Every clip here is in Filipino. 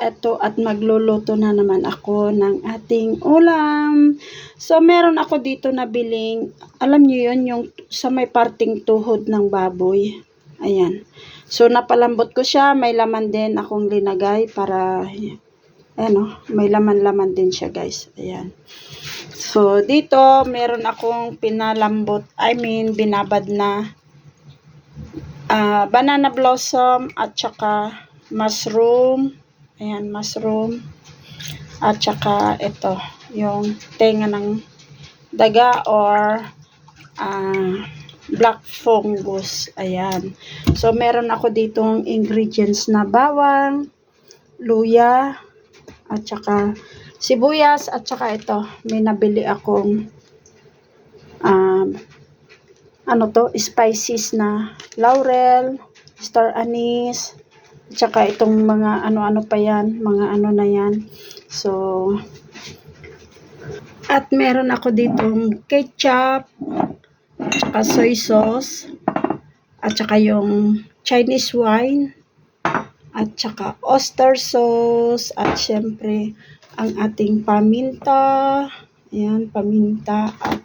eto at magluluto na naman ako ng ating ulam. So, meron ako dito na biling, alam niyo yun, yung sa may parting tuhod ng baboy. Ayan. So, napalambot ko siya. May laman din akong linagay para, ano, may laman-laman din siya, guys. Ayan. So, dito, meron akong pinalambot, binabad na banana blossom at saka mushroom. Ayan, mushroom. At saka ito, yung tenga ng daga or black fungus. Ayan. So, meron ako ditong ingredients na bawang, luya, at saka sibuyas, at saka ito, may nabili akong spices na laurel, star anise, at saka itong mga ano-ano pa yan, mga ano na yan. So, at meron ako ditong ketchup, at saka soy sauce, at saka yung Chinese wine, at saka oyster sauce, at syempre, ang ating paminta, ayan, paminta, at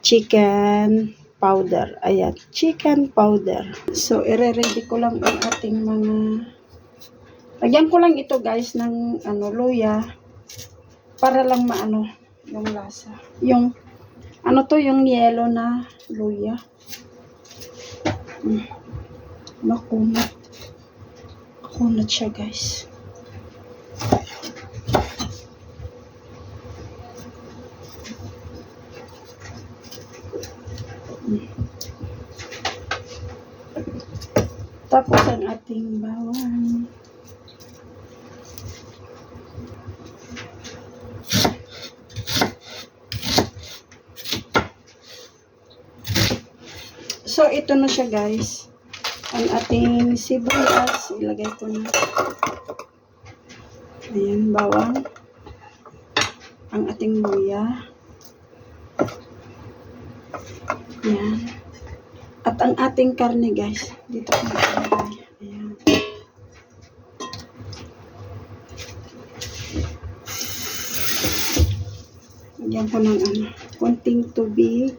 chicken powder. Ayan, chicken powder. So, ire-ready ko lang ang ating mga, lagyan ko lang ito guys ng luya para lang maano yung lasa. Yung yung yellow na luya. Makunat. Makunat siya guys. Tapos ang ating bawang. So, ito na siya guys. Ang ating sibuyas, ilagay ko na. Ayan, bawang. Ang ating luya. Ayan. At ang ating karne guys, dito ko ilagay. Ayan. Lagyan ko ng konting tubig.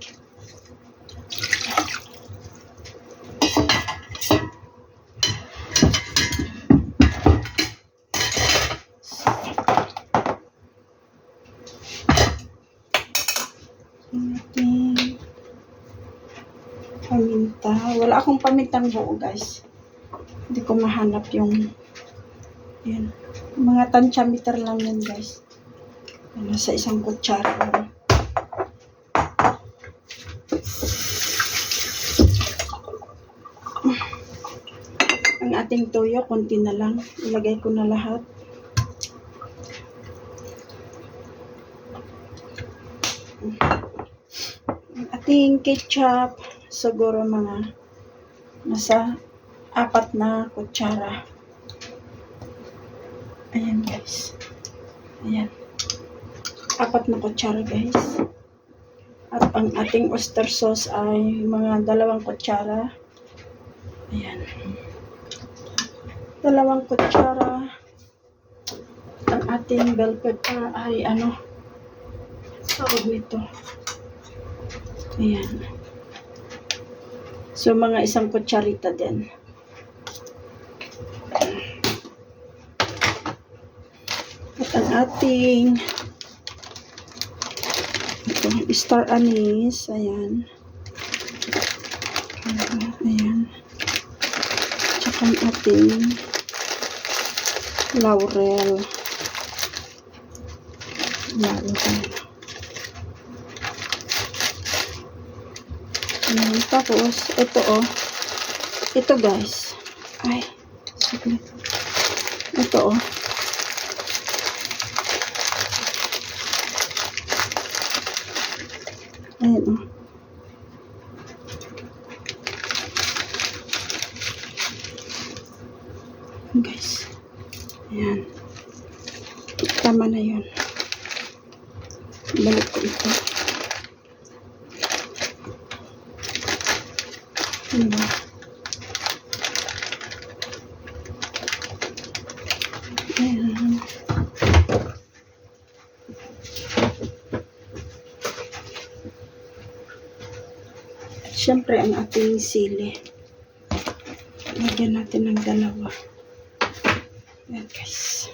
Paminta. Wala akong pamintang buo guys. Hindi ko mahanap yung yan. Mga tansyameter lang yan guys. Nasa isang kutsara lang. Ang ating toyo, konti na lang. Ilagay ko na lahat. Ang ating ketchup, siguro mga nasa 4 na kutsara. Ayan guys. Ayan. 4 na kutsara guys. At ang ating oyster sauce ay mga 2 kutsara. Ayan. 2 kutsara. Ang ating bell pepper ay tawag nito. Ayan. So, mga 1 kutsarita din. At ang ating star anise. Ayan. Ayan. Tsaka ang ating laurel. Ayan. Tapos, ito guys. Ay, saglit. Ito Ayan guys. Ayan. Tama na yun. Balik ko ito. Diba? Ayan. Siyempre, ang ating sili. Lagyan natin ng dalawa. Yan, guys.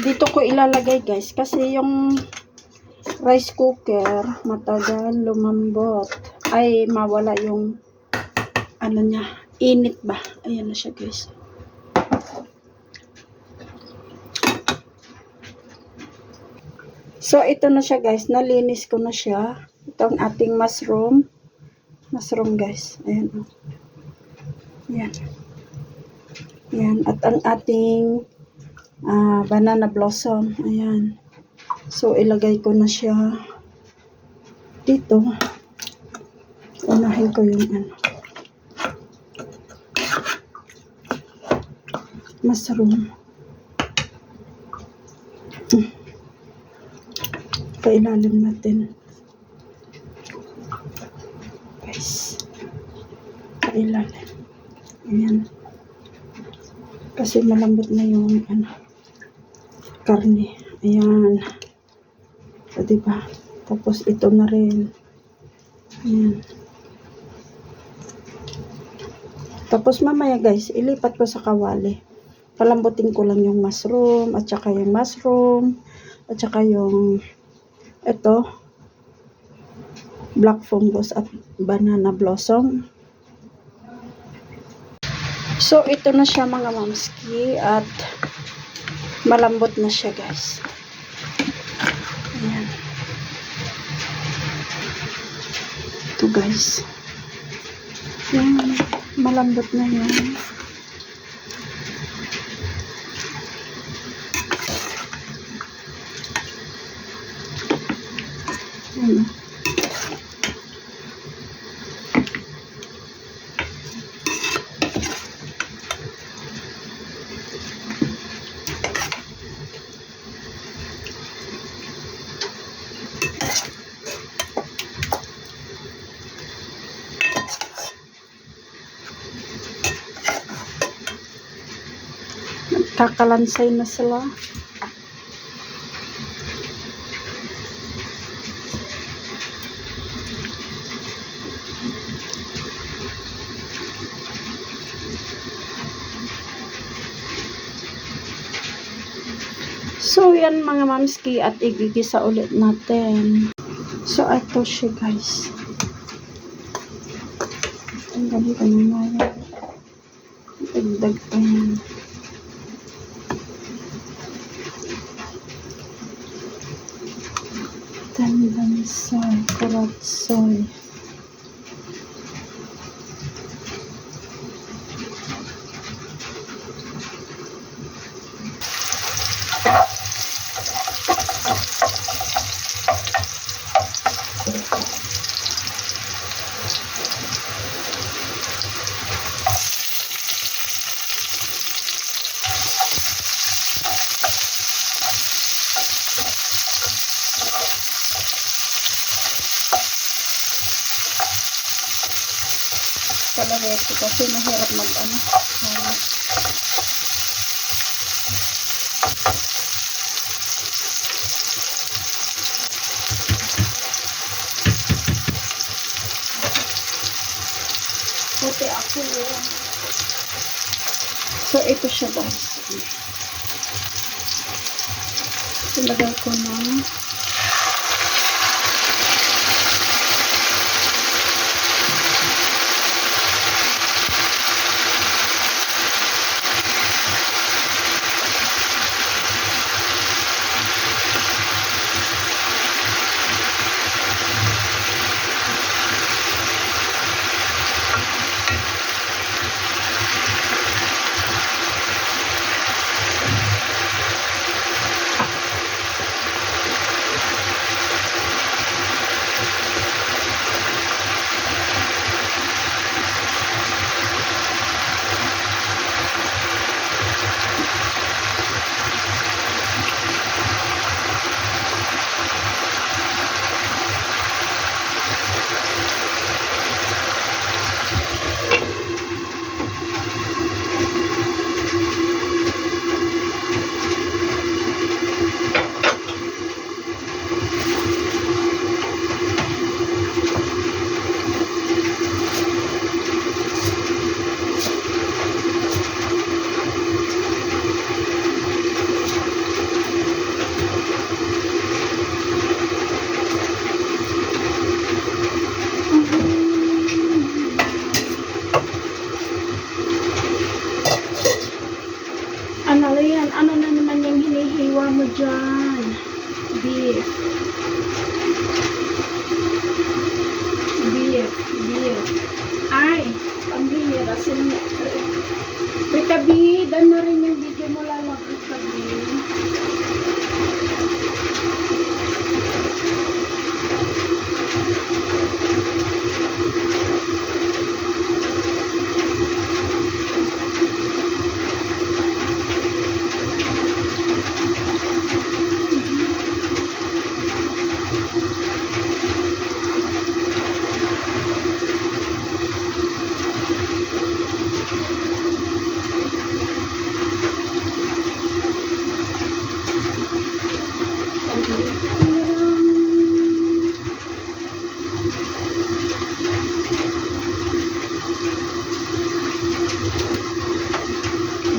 Dito ko ilalagay, guys, kasi yung rice cooker matagal lumambot. Ay, mawala yung ano niya, init ba? Ayan na siya, guys. So, ito na siya, guys. Nalinis ko na siya. Ito ang ating mushroom. Mushroom, guys. Ayan. Ayan. Ayan. At ang ating banana blossom. Ayan. So, ilagay ko na siya dito. Unahin ko yung mushroom. Pailalim natin. Guys. Pailalim. Ayan. Kasi malambot na yung karne. Ayan. So, diba? Tapos ito na rin. Ayan. Tapos mamaya, guys, ilipat ko sa kawali. Palambutin ko lang yung mushroom, at saka yung mushroom, at saka yung ito, black fungus at banana blossom. So, ito na siya, mga mamski, at malambot na siya, guys. Ayan. Ito, guys. Ayan. Malambot na yan. Ayan. Kakalansay na sila. So, yan mga mamski, at igigisa ulit natin. So, ito siya, guys. Ang gabi ka naman. Dagdag pa yan. Tandansay, kuratsoy. Kalawete kasi mahirap mag-ano. Puti ako yun. So, ito siya, guys. Ilagay ko na. Beer. Ay, pambihira. Rita B, dan na rin yung video mo lalabot Rita B.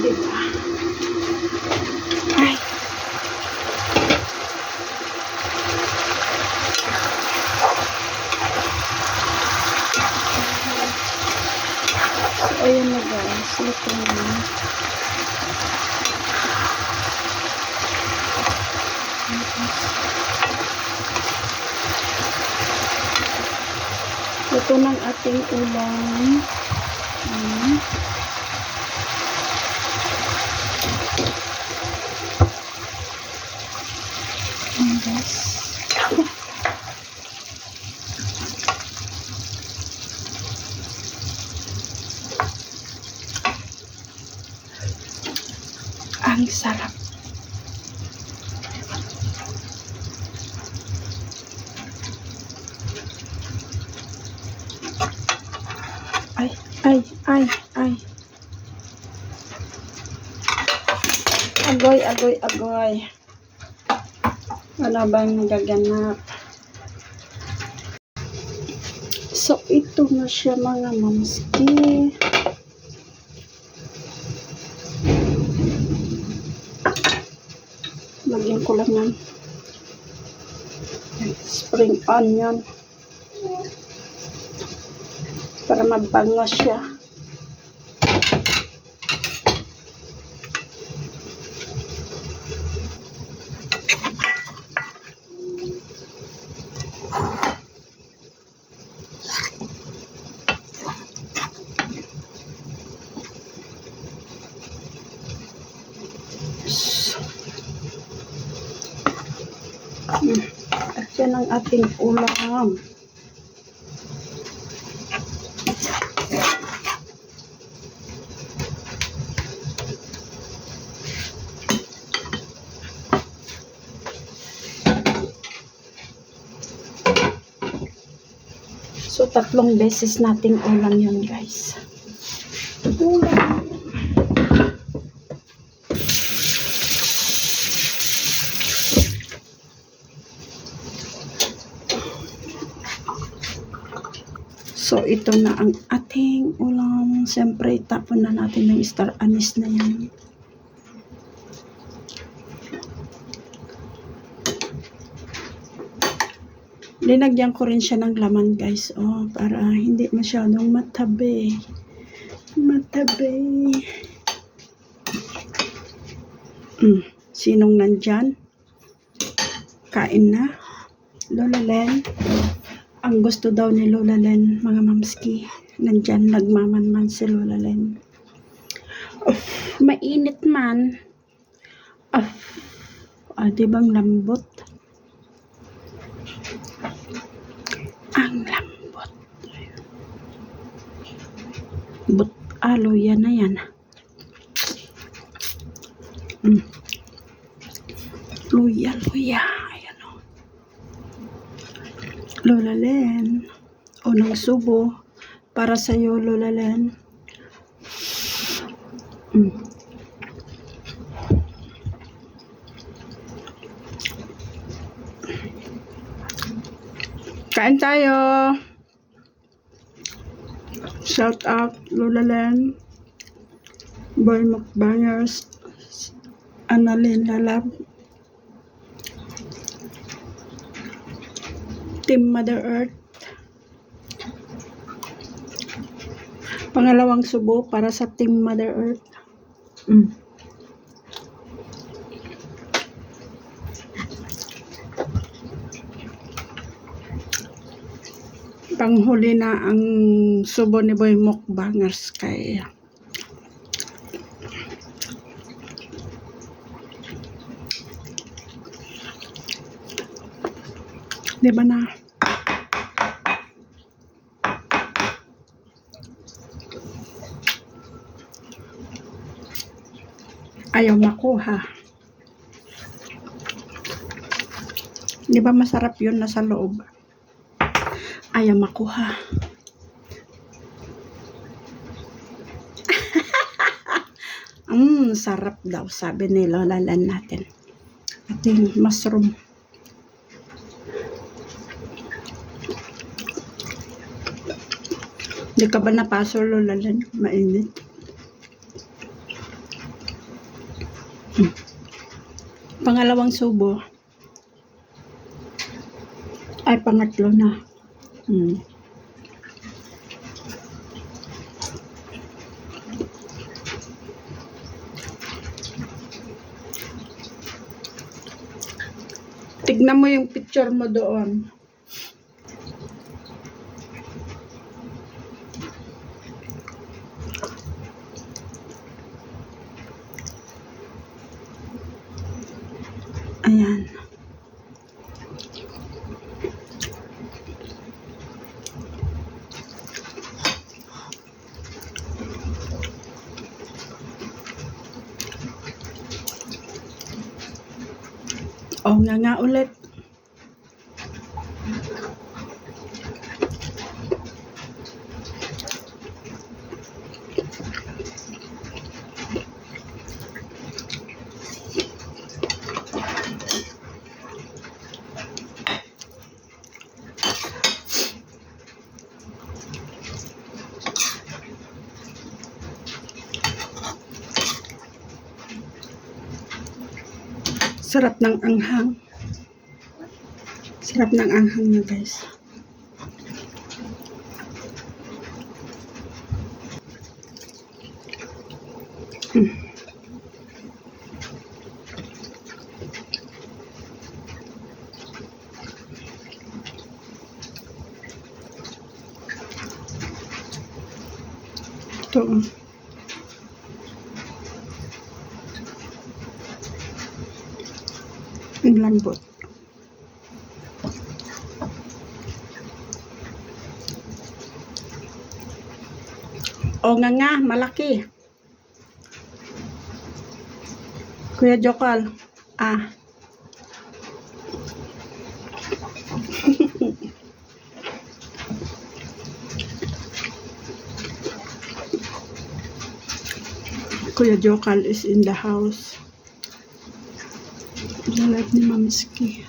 Diba? Ay. So, ayan na guys. Luto na. Luto ng ating ulam. Guys. Ang sarap. Ay. Agoy. Wala bang nagaganap? So, ito na siya mga mamski. Lagyan ko lang ng spring onion para mabango siya. At yan ang ating ulam. So, 3 beses nating ulam yun, guys. Ulam. So, ito na ang ating ulam. Siyempre, tapon na natin yung star anise na yan. Linagyan ko rin siya ng laman, guys. Oh, para hindi masyadong matabi. Sinong nandyan? Kain na. Lola Len. Ang gusto daw ni Lola Len, mga mamski. Nandyan, nagmamanman si Lola Len. Mainit man. Dibang lambot? Ang lambot. Luya na yan. Luya. Ayan o. Lola Len. Unang subo. Para sa'yo, Lola Len. Kain tayo. Shout out Lola Len, Boy Mukbangers, Annalyn Lalab, Team Mother Earth. Pangalawang subo para sa Team Mother Earth. Panghuli na ang subo ni Boy Mukbangers kay di ba na ayaw makuha. Di ba masarap yun nasa loob? Ayaw makuha. Sarap daw, sabi ni Lola Lan natin. Ating mushroom. Di ka ba napaso, Lola Lan? Mainit. Pangalawang subo. Ay, pangatlo na. Tignan mo yung picture mo doon. Ayan. O nga ulit. Sarap ng anghang. Sarap ng anghang niya, guys. Ito. Ang lambot. O nga, malaki. Kuya Jokal. Kuya Jokal is in the house. Live ni Mamiski.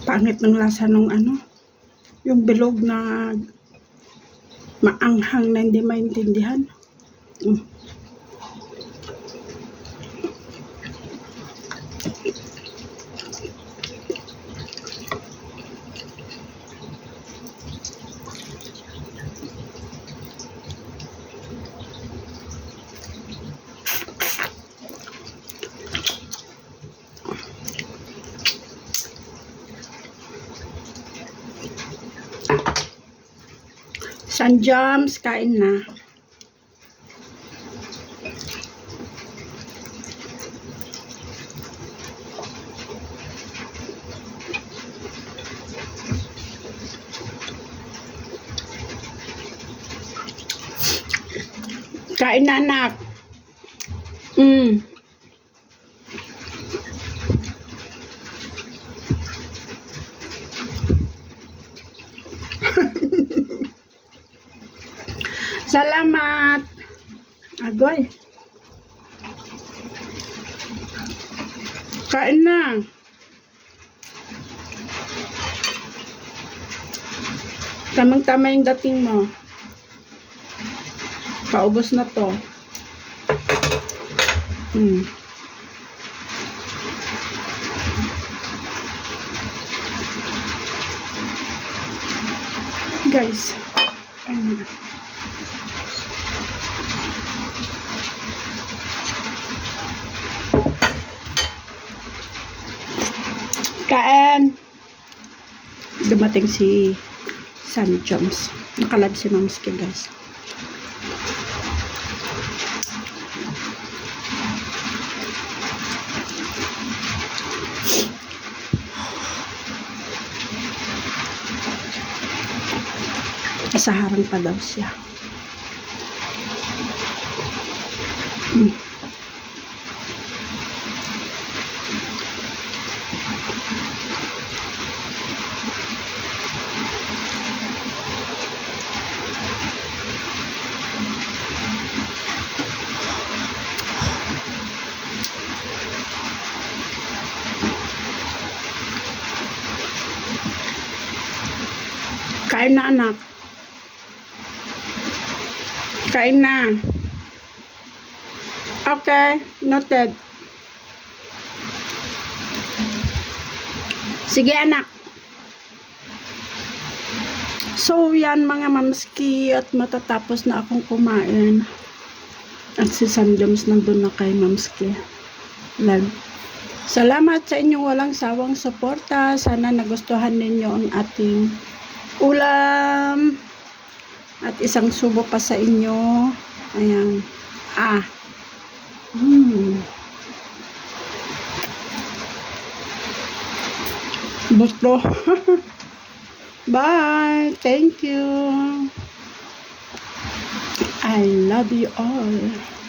Pangit ng lasa nung yung bilog na maanghang na hindi maintindihan. Sanjams, kain na. Kain na, anak. Mm. Salamat. Agoy. Kain na. Tamang-tama yung dating mo. Paubos na to. Guys. Kain. Dumating si San Joms. Nakalab si Mamski, guys. Isaharang pa daw siya. Kain na, anak. Kain na. Okay, noted. Sige, anak. So, yan mga mamski, at matatapos na akong kumain. At si San Joms nandun na kay Mamski. Salamat sa inyong walang sawang suporta. Sana nagustuhan ninyo ang ating ulam. At isang subo pa sa inyo. Ayan. Gusto. Bye. Thank you. I love you all.